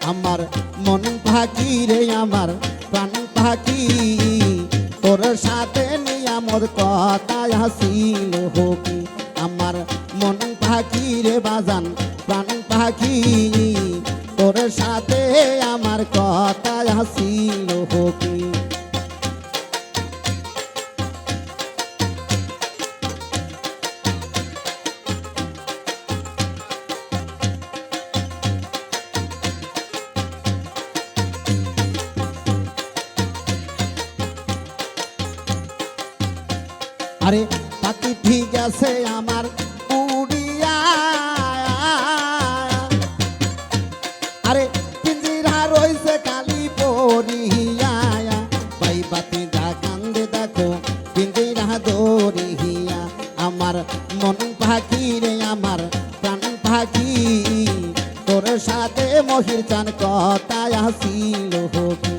আমার মন পাখি রে আমার প্রাণ পাখি তোর সাথে নিয়ে আমার কথা হাসিল হকি আমার মন পাখি রে বাজান প্রাণ পাখি তোর সাথে আমার কথা হাসিল হকি আরে পাখি ঠিক আছে আমার উড়িয়া আরে পিঞ্জিরা রইছে কালি পরিয়া ভাই বাতি যা কান্দে দেখো পিঞ্জিরা দরিয়া আমার মন পাখি রে আমার প্রাণ পাখি তোর সাথে মহির চান কথা আসিল হকি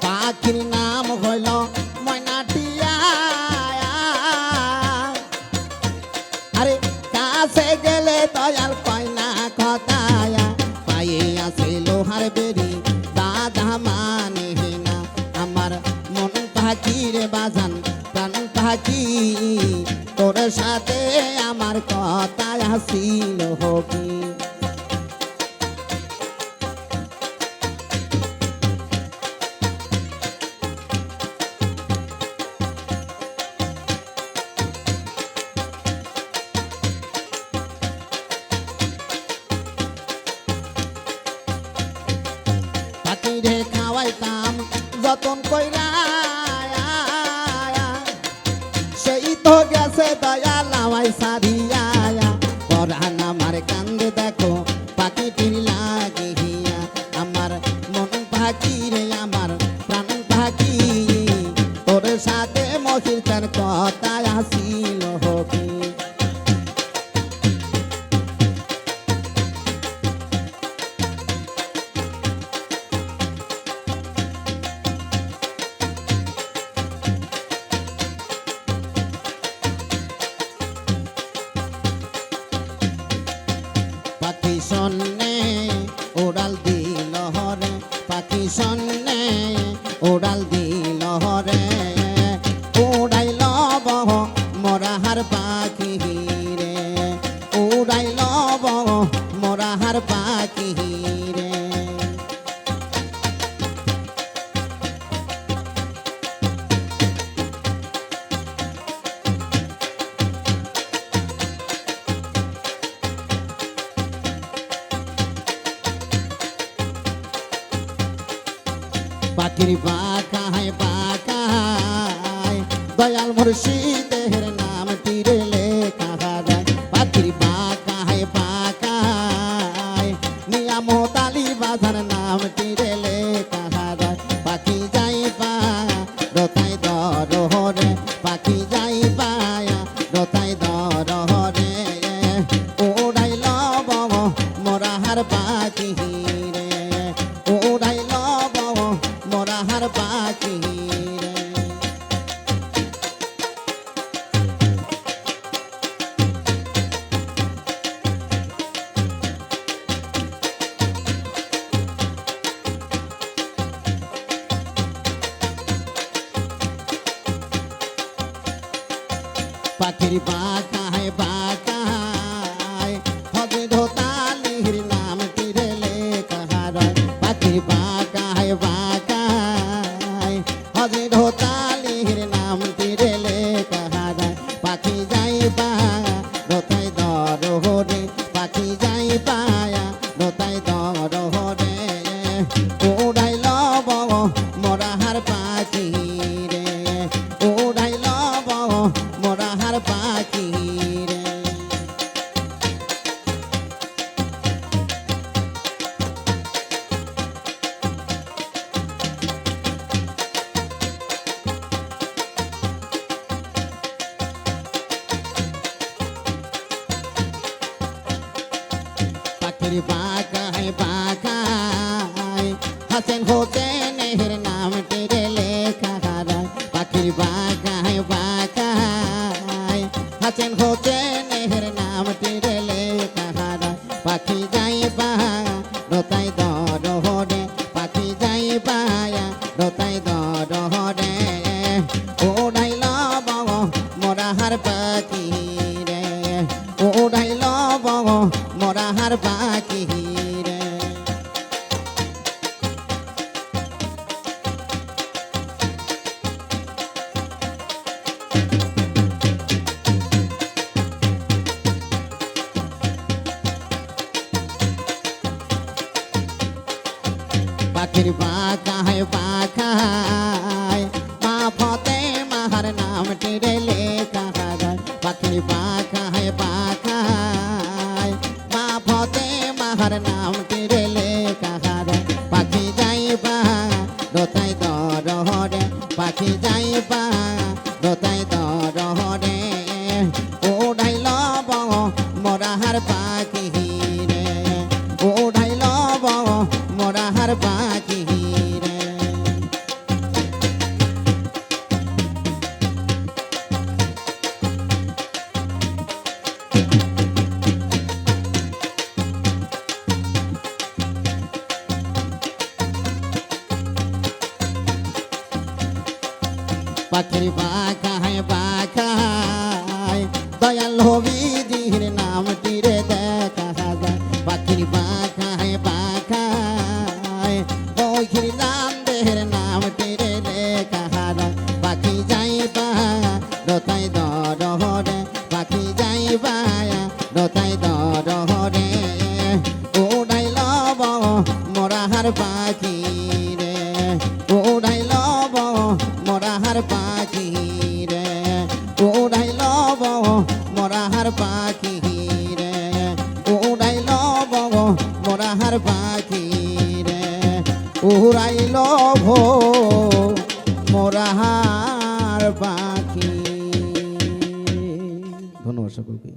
পাখির নাম হইল ময়নাটিয়া আরে কাছে গেলে দয়াল কয়না কথায়া পায়ে আছে লোহার বেরি দাদা মানে না আমার মন পাখির বাজান প্রাণ পাখি তোর সাথে আমার কথা আসিল হকি পাখিরে খাওয়াইতাম যতন কইরা সেই তো গেছে দয়াল আমায় সারিয়া পরাণ আমার কান্দে দেখো পাখিটির লাগিয়া আমার মন পাখি রে আমার প্রাণ পাখি তোর সাথে মহির চান কথা আসিল হকি পাখি সন্নে ওড়াল দিল হরে পাখি সন্নে ওড়াল দিল হরে উড়াইল বহ মরাহার পাখি রে উড়াইল বহ মরাহার পাখি রে পাখির বাঁকায় দয়াল মুর্শিদের নাম তীরে লেখা যায় পাখির বাঁকায় নিয়ামত আলী বাজার নাম তীরে লেখা যায় পাখি যাইবা রতাই দরহরে পাখি যাইবা রতাই দরহরে ওড়াইল বহ মরাহার পাখি রে ওড়াইল বহ মরাহার পাখি রে পাখির বাঁকায় হজে ধোতালির নাম তীরে লেখা রয় পাখির বাঁকায় হজে ধোতালির নাম তীরে লেখা রয় পাখি যাইবা রতাই দরহরে পাখি যাইবা রতাই দরহরে ওড়াইল বহ মরাহার পাখি রে ওড়াইল বহ মরাহার পাখি রে পাখির বাগায় বাগায় হাসেন হোসেনের নামটি রে লেখা হারায় পাখির বাগায় বাগায় হাসেন হোসেনের নামটি রে লেখা হারায় পাখি যাই বায়া রোতাই দরহরে পাখি যাই বায়া রোতাই দরহরে ওড়াইল মোরা হার পাখি রে ওড়াইল মোরা হার পাখি রে পাখির বাগায় বাগায় মা ফতে মাহার নামটি রে লেখা হারায় পাখির বাগায় বাগায় মা ফতে মাহার নামটি রে লেখা হারায় পাখি যাইবা রোতাই দরহরে পাখি যাইবা রোতাই দরহরে ওড়াইল মোরা হার পাখি রে ওড়াইল মোরা হার পাখি রে পাখির বাগায় বাগায় দয়াল হবি দিহির নামটি রে দেখা যায় পাখির বাগায় বাগায় বহির নান্দের নামটি রে লেখা হারায় পাখি যাইবা রতাই দরহরে পাখি যাইবা রতাই দরহরে ওড়াইল মোরা হার পাখি রে ওড়াইল মোরা হার পাখি রে ওড়াইল মোরা হার পাখি রে ওড়াইল মোরা হার পাখি রে উড়াইল মোরা হার পাখি। ধন্যবাদ সকলকে।